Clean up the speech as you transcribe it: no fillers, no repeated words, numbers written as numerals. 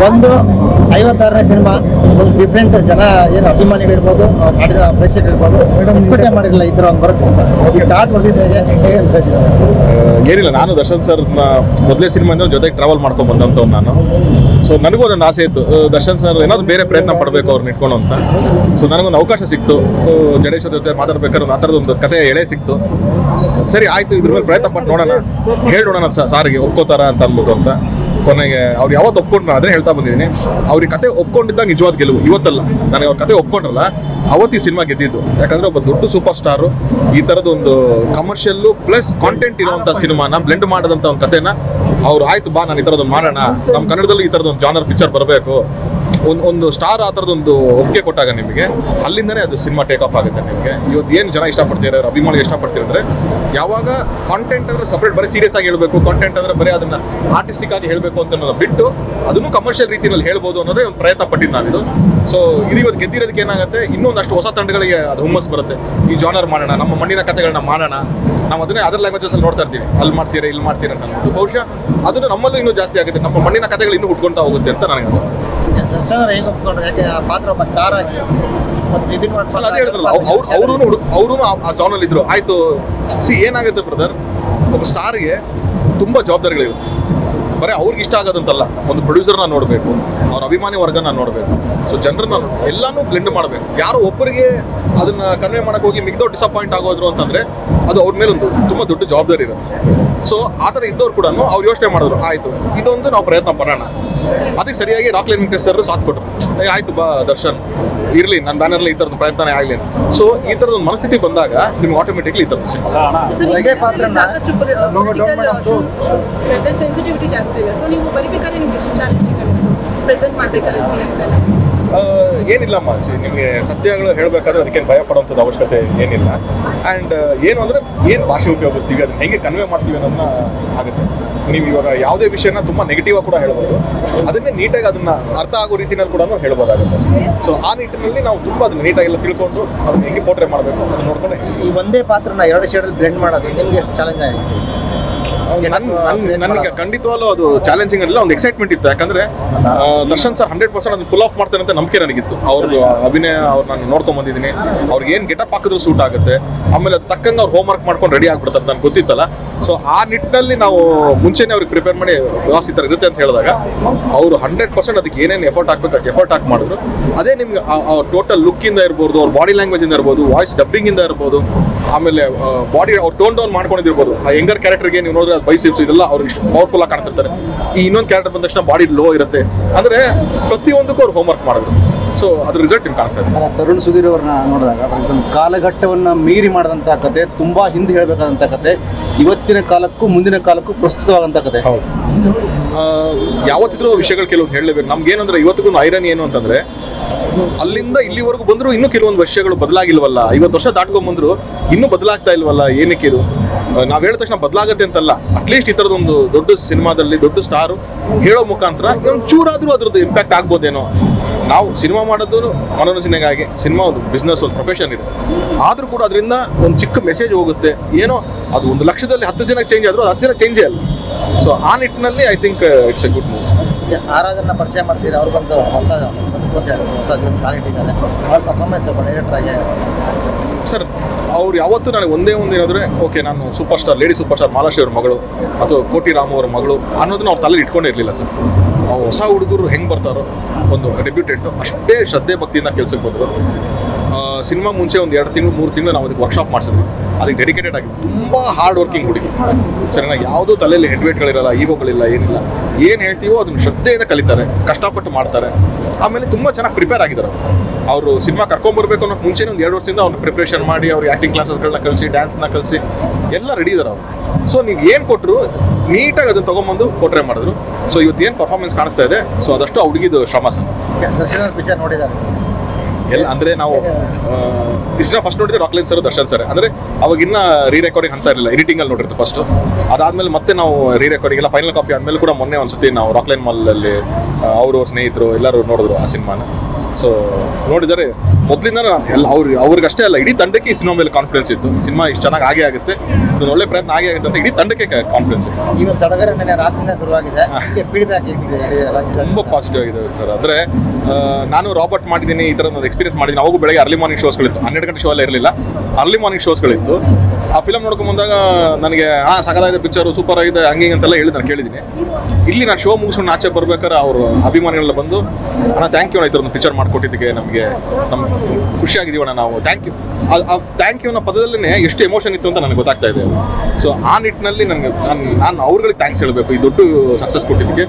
ಒಂದು 56ನೇ ಸಿನಿಮಾ ಒಂದು ಡಿಫ್ರೆಂಟ್ ಜನ ಏನು ಅಭಿಮಾನಿಗಳಿರ್ಬೋದು ಮಾಡಿದ ಪ್ರೇಕ್ಷಕರಿರ್ಬೋದು ಎಕ್ಸ್ಪೆಕ್ಟೇ ಮಾಡಿರಲಿಲ್ಲ ಈ ಥರ ಒಂದು ಬರುತ್ತೆ ಅಂತ ಸ್ಟಾರ್ಟ್ ಹೊಡೆದಿದ್ದೆ ಏನಿಲ್ಲ. ನಾನು ದರ್ಶನ್ ಸರ್ ಮೊದಲೇ ಸಿನಿಮಾ ಅಂದ್ರೆ ಜೊತೆಗೆ ಟ್ರಾವೆಲ್ ಮಾಡ್ಕೊಂಡು ಬಂದಂಥವ್ನು ನಾನು. ಸೊ ನನಗೂ ಅದೊಂದು ಆಸೆ ಇತ್ತು, ದರ್ಶನ್ ಸರ್ ಏನಾದ್ರು ಬೇರೆ ಪ್ರಯತ್ನ ಪಡಬೇಕು ಅವ್ರನ್ನ ಇಟ್ಕೊಂಡು ಅಂತ. ಸೊ ನನಗೊಂದು ಅವಕಾಶ ಸಿಕ್ತು, ಜಡೇಶ್ವರ ಜೊತೆ ಮಾತಾಡ್ಬೇಕಾದ್ರೆ ಆ ಥರದೊಂದು ಕಥೆಯ ಎಳೆ ಸಿಕ್ತು. ಸರಿ ಆಯ್ತು, ಇದ್ರ ಮೇಲೆ ಪ್ರಯತ್ನ ಪಟ್ಟು ನೋಡೋಣ, ಹೇಳೋಣ ಸಾರಿಗೆ ಒಪ್ಕೋತಾರ ಅಂತ ಅಂದ್ಬಿಟ್ಟು ಅಂತ. ಕೊನೆಗೆ ಅವ್ರು ಯಾವತ್ತು ಒಪ್ಕೊಂಡು ನಾನು ಅದೇ ಹೇಳ್ತಾ ಬಂದಿದ್ದೀನಿ, ಅವ್ರಿಗೆ ಕತೆ ಒಪ್ಕೊಂಡಿದ್ದಾಗ ನಿಜವಾದ ಗೆಲುವು. ಇವತ್ತಲ್ಲ, ನನಗೆ ಅವ್ರ ಕತೆ ಒಪ್ಕೊಂಡ್ರಲ್ಲ ಅವತ್ತು ಈ ಸಿನಿಮಾ ಗೆದ್ದಿದ್ದು. ಯಾಕಂದ್ರೆ ಒಬ್ಬ ದೊಡ್ಡ ಸೂಪರ್ ಸ್ಟಾರು ಈ ಥರದೊಂದು ಕಮರ್ಷಿಯಲ್ಲು ಪ್ಲಸ್ ಕಾಂಟೆಂಟ್ ಇರುವಂಥ ಸಿನಿಮಾನ ಬ್ಲೆಂಡ್ ಮಾಡಿದಂಥ ಒಂದು ಕಥೆನ ಅವ್ರು ಆಯ್ತು ಬಾ ನಾನು ಈ ಥರದೊಂದು ಮಾಡೋಣ, ನಮ್ಮ ಕನ್ನಡದಲ್ಲಿ ಈ ಥರದೊಂದು ಜಾನರ್ ಪಿಕ್ಚರ್ ಬರಬೇಕು, ಒಂದು ಸ್ಟಾರ್ ಆ ಥರದೊಂದು ಒಪ್ಪಿಗೆ ಕೊಟ್ಟಾಗ ನಿಮಗೆ ಅಲ್ಲಿಂದನೇ ಅದು ಸಿನಿಮಾ ಟೇಕ್ ಆಫ್ ಆಗುತ್ತೆ. ನಿಮಗೆ ಇವತ್ತು ಏನು ಜನ ಇಷ್ಟಪಡ್ತಿದ್ದಾರೆ, ಅಭಿಮಾನಿಗಳು ಇಷ್ಟಪಡ್ತೀರಿ ಅಂದರೆ ಯಾವಾಗ ಕಾಂಟೆಂಟ್ ಅಂದರೆ ಸಪ್ರೇಟ್ ಬರೀ ಸೀರಿಯಸ್ ಆಗಿ ಹೇಳಬೇಕು, ಕಾಂಟೆಂಟ್ ಅಂದರೆ ಬರೀ ಅದನ್ನು ಆರ್ಟಿಸ್ಟಿಕ್ ಆಗಿ ಹೇಳಬೇಕು ಅಂತ ಅನ್ನೋದು ಬಿಟ್ಟು ಅದನ್ನು ಕಮರ್ಷಿಯಲ್ ರೀತಿಯಲ್ಲಿ ಹೇಳ್ಬೋದು ಅನ್ನೋದೇ ಒಂದು ಪ್ರಯತ್ನ ಪಟ್ಟಿದ್ದು ನಾನಿದು. ಸೊ ಇದು ಇವತ್ತು ಗೆದ್ದಿರೋದಕ್ಕೆ ಏನಾಗುತ್ತೆ, ಇನ್ನೊಂದಷ್ಟು ಹೊಸ ತಂಡಗಳಿಗೆ ಅದು ಹುಮ್ಮಸ್ ಬರುತ್ತೆ. ಈ ಜಾನರ್ ಮಾಡೋಣ, ನಮ್ಮ ಮಣ್ಣಿನ ಕಥೆಗಳನ್ನ ಮಾಡೋಣ, ನಾವು ಅದನ್ನೇ ಅದರ್ ಲ್ಯಾಂಗ್ವೇಜಸಲ್ಲಿ ನೋಡ್ತಾ ಇರ್ತೀವಿ, ಅಲ್ಲಿ ಮಾಡ್ತೀರಾ ಇಲ್ಲಿ ಮಾಡ್ತೀರಾ ಅಂತ ಅಂದ್ಬಿಟ್ಟು. ಬಹುಶಃ ಅದನ್ನು ನಮ್ಮಲ್ಲೂ ಇನ್ನೂ ಜಾಸ್ತಿ ಆಗುತ್ತೆ, ನಮ್ಮ ಮಣ್ಣಿನ ಕಥೆಗಳು ಇನ್ನೂ ಹುಟ್ಕೊಳ್ತಾ ಹೋಗುತ್ತೆ ಅಂತ ನನಗೆ ಅನ್ಸುತ್ತೆ. ದರ್ಶನ್ ಅವ್ರು ಹೆಂಗೆ ಒಪ್ಕೊಂಡ್ರು, ಯಾಕೆ ಆ ಪಾತ್ರ ಒಬ್ಬ ಸ್ಟಾರ್ ಆಗಿ ಅದೇ ಹೇಳಿದ್ರಲ್ಲ, ಅವರು ಆ ಜಾನಲ್ಲಿ ಇದ್ರು. ಆಯ್ತು, ಏನಾಗುತ್ತೆ ಬ್ರದರ್, ಒಬ್ಬ ಸ್ಟಾರ್ಗೆ ತುಂಬ ಜವಾಬ್ದಾರಿಗಳಿರುತ್ತೆ. ಬರೀ ಅವ್ರಿಗೆ ಇಷ್ಟ ಆಗೋದಂತಲ್ಲ, ಒಂದು ಪ್ರೊಡ್ಯೂಸರ್ನ ನೋಡಬೇಕು, ಅವ್ರ ಅಭಿಮಾನಿ ವರ್ಗನ ನೋಡಬೇಕು, ಸೊ ಜನರನ್ನ ಎಲ್ಲಾನು ಬ್ಲೆಂಡ್ ಮಾಡಬೇಕು. ಯಾರೋ ಒಬ್ಬರಿಗೆ ಅದನ್ನ ಕನ್ವೆ ಮಾಡಕ್ಕೆ ಹೋಗಿ ಮಿಗ್ದವ್ರು ಡಿಸಪಾಯಿಂಟ್ ಆಗೋದ್ರು ಅಂತಂದ್ರೆ ಅದು ಅವ್ರ ಮೇಲೆ ಒಂದು ತುಂಬ ದೊಡ್ಡ ಜವಾಬ್ದಾರಿ ಇರುತ್ತೆ. ಸೊ ಆ ಥರ ಇದ್ದವ್ರು ಕೂಡ ಅವ್ರು ಯೋಚನೆ ಮಾಡಿದ್ರು, ಆಯಿತು ಇದೊಂದು ನಾವು ಪ್ರಯತ್ನ ಪಡೋಣ. ಅದಕ್ಕೆ ಸರಿಯಾಗಿ ರಾಕ್ಲೈನ್ ವೆಂಕಟೇಶ್ ಸರ್ ಸಾಥ್ ಕೊಟ್ಟರು. ಆಯ್ತು ಬಾ ದರ್ಶನ್ ಇರಲಿ, ನನ್ನ ಬ್ಯಾನರ್ಲಿ ಈ ಥರದ್ದು ಪ್ರಯತ್ನನೇ ಆಗಲಿ ಅಂತ. ಸೊ ಈ ಥರದ ಒಂದು ಮನಸ್ಥಿತಿ ಬಂದಾಗ ನಿಮ್ಗೆ ಆಟೋಮೆಟಿಕ್ಲಿ ಈ ಥರದ್ದು ಸಿನಿಮಾ ಸೆನ್ಸಿಟಿವಿಟಿ ಜಾಸ್ತಿ ಇದೆ. ಸೊ ನೀವು ಬರಿಬೇಕಾದ್ರೆ ನಿಮ್ಗೆ ಎಷ್ಟು ಚಾಲೆಂಜಿಂಗ್ ಅನಿಸ್ತು ಪ್ರೆಸೆಂಟ್ ಮಾಡಬೇಕಾದ್ರೆ ಸೀರೀಸ್ನೆಲ್ಲ? ಏನಿಲ್ಲಮ್ಮ, ನಿಮಗೆ ಸತ್ಯಗಳು ಹೇಳಬೇಕಾದ್ರೆ ಅದಕ್ಕೇನು ಭಯ ಪಡೋಂಥದ್ದು ಅವಶ್ಯಕತೆ ಏನಿಲ್ಲ. ಆ್ಯಂಡ್ ಏನು ಅಂದರೆ ಏನು ಭಾಷೆ ಉಪಯೋಗಿಸ್ತೀವಿ, ಅದನ್ನ ಹೇಗೆ ಕನ್ವೆ ಮಾಡ್ತೀವಿ ಅನ್ನೋದನ್ನ ಆಗುತ್ತೆ. ನೀವು ಇವಾಗ ಯಾವುದೇ ವಿಷಯನ ತುಂಬ ನೆಗೆಟಿವ್ ಆಗಿ ಕೂಡ ಹೇಳ್ಬೋದು, ಅದನ್ನೇ ನೀಟಾಗಿ ಅದನ್ನ ಅರ್ಥ ಆಗೋ ರೀತಿಯಲ್ಲಿ ಕೂಡ ಹೇಳ್ಬೋದಾಗುತ್ತೆ. ಸೊ ಆ ನಿಟ್ಟಿನಲ್ಲಿ ನಾವು ತುಂಬ ಅದನ್ನ ನೀಟಾಗೆಲ್ಲ ತಿಳ್ಕೊಂಡು ಅದನ್ನ ಹೆಂಗೆ ಪೋರ್ಟ್ರೇ ಮಾಡಬೇಕು ಅದನ್ನ ನೋಡ್ಕೊಂಡು ಈ ಒಂದೇ ಪಾತ್ರನ ಎರಡು ಶೇಡಲ್ಲಿ ಬ್ಲೆಂಡ್ ಮಾಡೋದು ನಿಮ್ಗೆ ಎಷ್ಟು ಚಾಲೆಂಜ್ ಆಗಿದೆ? ನನಗೆ ಖಂಡಿತವಾಗ್ಲೂ ಅದು ಚಾಲೆಂಜಿಂಗ್ ಅಲ್ಲ, ಒಂದು ಎಕ್ಸೈಟ್ಮೆಂಟ್ ಇತ್ತು. ಯಾಕಂದ್ರೆ ದರ್ಶನ್ ಸರ್ 100% ಅದನ್ನ ಫುಲ್ ಆಫ್ ಮಾಡ್ತಾರೆ ಅಂತ ನಂಬಿಕೆ ನನಗಿತ್ತು. ಅವ್ರ ಅಭಿನಯ ನಾನು ನೋಡ್ಕೊಂಡ್ ಬಂದಿದ್ದೀನಿ, ಅವ್ರಿಗೆ ಏನು ಗೆಟಪ್ ಹಾಕಿದ್ರು ಸೂಟ್ ಆಗುತ್ತೆ, ಆಮೇಲೆ ಅದು ತಕ್ಕಂಗೆ ಅವ್ರು ಹೋಮ್ ವರ್ಕ್ ಮಾಡ್ಕೊಂಡು ರೆಡಿ ಆಗ್ಬಿಡ್ತಾರೆ ನನಗೆ ಗೊತ್ತಿತ್ತಲ್ಲ. ಸೊ ಆ ನಿಟ್ಟಿನಲ್ಲಿ ನಾವು ಮುಂಚೆನೇ ಅವ್ರಿಗೆ ಪ್ರಿಪೇರ್ ಮಾಡಿ ವ್ಯವಸ್ಥೆ ಈ ಥರ ಇರುತ್ತೆ ಅಂತ ಹೇಳಿದಾಗ ಅವರು 100% ಅದಕ್ಕೆ ಏನೇನು ಎಫರ್ಟ್ ಹಾಕ್ಬೇಕು ಎಫರ್ಟ್ ಹಾಕಿ ಮಾಡಿದ್ರು. ಅದೇ ನಿಮ್ಗೆ ಟೋಟಲ್ ಲುಕ್ಕಿಂದ ಇರ್ಬೋದು, ಅವ್ರ ಬಾಡಿ ಲ್ಯಾಂಗ್ವೇಜ್ ಇಂದ ಇರ್ಬೋದು, ವಾಯ್ಸ್ ಡಬ್ಬಿಂಗ್ ಇಂದ ಇರ್ಬೋದು, ಆಮೇಲೆ ಬಾಡಿ ಅವ್ರು ಟೋನ್ ಡೌನ್ ಮಾಡ್ಕೊಂಡಿರ್ಬೋದು. ಆ ಯಂಗರ್ ಕ್ಯಾರೆಕ್ಟರ್ಗೆ ನೀವು ನೋಡಿದ್ರೆ ಬೈಸಿಪ್ಸ್ ಇದೆಲ್ಲ ಅವ್ರಿಗೆ ಪವರ್ಫುಲ್ ಆಗಿ ಕಾಣಿಸ್ತಿರ್ತಾರೆ. ಈ ಇನ್ನೊಂದು ಕ್ಯಾರೆಕ್ಟರ್ ಬಂದ ತಕ್ಷಣ ಬಾಡಿ ಲೋ ಇರುತ್ತೆ. ಅಂದ್ರೆ ಪ್ರತಿಯೊಂದಕ್ಕೂ ಅವ್ರು ಹೋಮ್ ವರ್ಕ್ ಮಾಡಿದ್ರು. ಸೊ ಅದ್ರ ರಿಸಲ್ಟ್ ನಿಮ್ಗೆ ಕಾಣಿಸ್ತಾ ಇದೆ. ತರುಣ್ ಸುಧೀರ್ ಅವ್ರನ್ನ ನೋಡಿದಾಗ ಕಾಲಘಟ್ಟವನ್ನ ಮೀರಿ ಮಾಡಿದಂಥ ಕತೆ, ತುಂಬಾ ಹಿಂದೆ ಹೇಳಬೇಕಾದಂಥ ಕತೆ, ಇವತ್ತಿನ ಕಾಲಕ್ಕೂ ಮುಂದಿನ ಕಾಲಕ್ಕೂ ಪ್ರಸ್ತುತವಾದಂಥ ಕತೆ. ಹೌದು, ಯಾವತ್ತಿದ್ರೂ ವಿಷಯಗಳು ಕೆಲವೊಂದು ಹೇಳಲೇಬೇಕು. ನಮ್ಗೇನಂದ್ರೆ ಇವತ್ತಿಗೂ ಐರನ್ ಏನು ಅಂತಂದ್ರೆ, ಅಲ್ಲಿಂದ ಇಲ್ಲಿವರೆಗೂ ಬಂದ್ರು ಇನ್ನೂ ಕೆಲವೊಂದು ವಿಷಯಗಳು ಬದಲಾಗಿಲ್ವಲ್ಲ, 50 ವರ್ಷ ದಾಟ್ಕೊಂಡ್ಬಂದ್ರು ಇನ್ನೂ ಬದಲಾಗ್ತಾ ಇಲ್ವಲ್ಲ, ಏನಕ್ಕೆ ಇದು? ನಾವ್ ಹೇಳಿದ ತಕ್ಷಣ ಬದಲಾಗತ್ತೆ ಅಂತಲ್ಲ, ಅಟ್ಲೀಸ್ಟ್ ಈ ಥರದೊಂದು ದೊಡ್ಡ ಸಿನಿಮಾದಲ್ಲಿ ದೊಡ್ಡ ಸ್ಟಾರು ಹೇಳೋ ಮುಖಾಂತರ ಒಂದು ಚೂರಾದ್ರೂ ಅದ್ರದ್ದು ಇಂಪ್ಯಾಕ್ಟ್ ಆಗ್ಬೋದೇನೋ. ನಾವು ಸಿನಿಮಾ ಮಾಡೋದು ಮನೋರಂಜನೆಗಾಗಿ, ಸಿನಿಮಾ ಒಂದು ಬಿಸ್ನೆಸ್, ಒಂದು ಪ್ರೊಫೆಷನ್ ಇದೆ. ಆದ್ರೂ ಕೂಡ ಅದರಿಂದ ಒಂದು ಚಿಕ್ಕ ಮೆಸೇಜ್ ಹೋಗುತ್ತೆ. ಏನೋ ಅದು 1 ಲಕ್ಷದಲ್ಲಿ 10 ಜನಕ್ಕೆ ಚೇಂಜ್ ಆದ್ರೂ 10 ಜನ ಚೇಂಜೇ ಅಲ್ಲ. ಸೊ ಆ ನಿಟ್ಟಿನಲ್ಲಿ I think it's A good move. Aradhana ಪರಿಚಯ ಮಾಡ್ತೀರಿ, ಅವ್ರು ಬಂದು ಹೊಸ ಕ್ವಾಲಿಟಿ ಇದ್ದಾರೆ, ಅವ್ರ ಪರ್ಫಾರ್ಮೆನ್ಸ್ ಡೈರೆಕ್ಟರ್ ಆಗಿ ಸರ್ ಅವ್ರು ಯಾವತ್ತೂ ನನಗೆ ಒಂದೇ ಒಂದು ಏನಾದರೆ, ಓಕೆ ನಾನು super star, lady super star Malashri ಅವ್ರ ಮಗಳು ಅಥವಾ ಕೋಟಿ ರಾಮ್ ಅವ್ರ ಮಗಳು ಅನ್ನೋದನ್ನ ಅವ್ರ ತಲೆಯಲ್ಲಿ ಇಟ್ಕೊಂಡೇ ಇರಲಿಲ್ಲ ಸರ್. ಹೊಸ ಹುಡುಗರು ಹೆಂಗೆ ಬರ್ತಾರೋ, ಒಂದು ಡೆಬ್ಯೂಟೆಂಟು ಅಷ್ಟೇ ಶ್ರದ್ಧೆ ಭಕ್ತಿಯಿಂದ ಕೆಲ್ಸಕ್ಕೆ ಬಂದರು. ಸಿನಿಮಾ ಮುಂಚೆ ಒಂದು 2 ತಿಂಗಳು 3 ತಿಂಗಳು ನಾವು ಅದಕ್ಕೆ ವರ್ಕ್ಶಾಪ್ ಮಾಡಿಸಿದ್ವಿ. ಅದಕ್ಕೆ ಡೆಡಿಕೇಟೆಡ್ ಆಗಿ ತುಂಬ ಹಾರ್ಡ್ ವರ್ಕಿಂಗ್ ಹುಡುಗಿ ಸರಿನಾ. ಯಾವುದೂ ತಲೆಯಲ್ಲಿ ಹೆಡ್ವೇಟ್ಗಳಿರಲ್ಲ, ಈಗೋಗಳಿಲ್ಲ, ಏನಿಲ್ಲ. ಏನು ಹೇಳ್ತೀವೋ ಅದನ್ನು ಶ್ರದ್ಧೆಯಿಂದ ಕಲಿತಾರೆ, ಕಷ್ಟಪಟ್ಟು ಮಾಡ್ತಾರೆ. ಆಮೇಲೆ ತುಂಬ ಚೆನ್ನಾಗಿ ಪ್ರಿಪೇರ್ ಆಗಿದ್ದಾರೆ ಅವರು. ಸಿನಿಮಾ ಕರ್ಕೊಂಬರ್ಬೇಕು ಅನ್ನೋದು ಮುಂಚೆನೇ ಒಂದು 2 ವರ್ಷದಿಂದ ಅವ್ರನ್ನ ಪ್ರಿಪ್ರೇಷನ್ ಮಾಡಿ, ಅವ್ರಿಗೆ ಆ್ಯಕ್ಟಿಂಗ್ ಕ್ಲಾಸಸ್ಗಳನ್ನ ಕಲಿಸಿ, ಡ್ಯಾನ್ಸ್ನ ಕಲಿಸಿ ಎಲ್ಲ ರೆಡಿ ಇದ್ದಾರೆ ಅವರು. ಸೊ ನೀವು ಏನು ಕೊಟ್ಟರು ನೀಟಾಗಿ ಅದನ್ನು ತೊಗೊಂಬಂದು ಪೋರ್ಟ್ರೇ ಮಾಡಿದ್ರು. ಸೊ ಇವತ್ತು ಏನು ಪರ್ಫಾರ್ಮೆನ್ಸ್ ಕಾಣಿಸ್ತಾ ಇದೆ, ಸೊ ಅದಷ್ಟು ಹುಡುಗಿದು ಶ್ರಮ ಸರ್. ದರ್ಶನ್ ಪಿಕ್ಚರ್ ನೋಡಿದ್ದಾರೆ ಎಲ್ಲ ಅಂದರೆ ನಾವು ಇಷ್ಟ ಫಸ್ಟ್ ನೋಡಿದ್ರೆ ರಾಕ್ಲೈನ್ ಸರ್, ದರ್ಶನ್ ಸರ್. ಅಂದರೆ ಅವಾಗಿನ್ನ ರೀ ರೆಕಾರ್ಡಿಂಗ್ ಅಂತ ಇರಲಿಲ್ಲ, ಎಡಿಟಿಂಗಲ್ಲಿ ನೋಡಿರ್ತೀವಿ ಫಸ್ಟು. ಅದಾದಮೇಲೆ ಮತ್ತೆ ನಾವು ರೀ ರೆಕಾರ್ಡಿಂಗ್ ಎಲ್ಲ ಫೈನಲ್ ಕಾಪಿ ಆದಮೇಲೆ ಕೂಡ ಮೊನ್ನೆ ಒಂದ್ಸತಿ ನಾವು ರಾಕ್ಲೈನ್ ಮಾಲಲ್ಲಿ ಅವರು ಸ್ನೇಹಿತರು ಎಲ್ಲರೂ ನೋಡಿದ್ರು ಆ ಸಿನಿಮಾನ. ಸೊ ನೋಡಿದರೆ ಮೊದಲಿಂದ ಎಲ್ಲ ಅವ್ರಿಗಷ್ಟೇ ಅಲ್ಲ, ಇಡೀ ತಂಡಕ್ಕೆ ಈ ಸಿನಿಮಾ ಮೇಲೆ ಕಾನ್ಫಿಡೆನ್ಸ್ ಇತ್ತು. ಈ ಸಿನಿಮಾ ಇಷ್ಟು ಚೆನ್ನಾಗಿ ಆಗೇ ಆಗುತ್ತೆ, ಇದೊಂದು ಒಳ್ಳೆ ಪ್ರಯತ್ನ ಆಗೇ ಆಗುತ್ತೆ ಅಂತ ಇಡೀ ತಂಡಕ್ಕೆ ಕಾನ್ಫಿಡೆನ್ಸ್ ಇತ್ತು. ಇವತ್ತು ಸಡಗರ ನೆನೆ ರಾತ್ರಿನೇ ಶುರುವಾಗಿದೆ, ಫೀಡ್ಬ್ಯಾಕ್ ಹೇಗಿದೆ? ತುಂಬ ಪಾಸಿಟಿವ್ ಆಗಿದೆ ಸರ್. ಅಂದರೆ ನಾನು ರಾಬರ್ಟ್ ಮಾಡಿದ್ದೀನಿ, ಈ ಥರ ಒಂದು ಎಕ್ಸ್ಪೀರಿಯನ್ಸ್ ಮಾಡಿದ್ದೀನಿ. ಅವಾಗೂ ಬೆಳಗ್ಗೆ ಅರ್ಲಿ ಮಾರ್ನಿಂಗ್ ಶೋಸ್ಗಳಿತ್ತು, 12 ಗಂಟೆ ಶೋ ಎಲ್ಲ ಇರಲಿಲ್ಲ, ಅರ್ಲಿ ಮಾರ್ನಿಂಗ್ ಶೋಸ್ಗಳಿತ್ತು. ಆ ಫಿಲಮ್ ನೋಡ್ಕೊಂಡು ಬಂದಾಗ ನನಗೆ ಸಗದಾಗಿದೆ ಪಿಕ್ಚರು, ಸೂಪರ್ ಆಗಿದೆ, ಹಂಗೆ ಅಂತೆಲ್ಲ ಹೇಳಿ ನಾನು ಕೇಳಿದ್ದೀನಿ. ಇಲ್ಲಿ ನಾನು ಶೋ ಮುಗಿಸ್ಕೊಂಡು ಆಚೆ ಬರ್ಬೇಕಾದ್ರೆ ಅವರು ಅಭಿಮಾನಿಗಳೆಲ್ಲ ಬಂದು ಥ್ಯಾಂಕ್ ಯು ಅಣ್ಣ, ಈ ಥರ ಒಂದು ಪಿಕ್ಚರ್ ಮಾಡಿಕೊಟ್ಟಿದ್ದಕ್ಕೆ ನಮಗೆ ಖುಷಿಯಾಗಿದ್ದೀವಣ್ಣ ನಾವು, ಥ್ಯಾಂಕ್ ಯು. ಆ ಥ್ಯಾಂಕ್ ಯು ಅನ್ನೋ ಪದದಲ್ಲೇ ಎಷ್ಟು ಎಮೋಷನ್ ಇತ್ತು ಅಂತ ನನಗೆ ಗೊತ್ತಾಗ್ತಾ ಇದೆ. ಸೊ ಆ ನಿಟ್ಟಿನಲ್ಲಿ ನಾನು ಅವ್ರುಗಳಿಗೆ ಥ್ಯಾಂಕ್ಸ್ ಹೇಳಬೇಕು ಈ ದೊಡ್ಡ ಸಕ್ಸಸ್ ಕೊಟ್ಟಿದ್ದಕ್ಕೆ.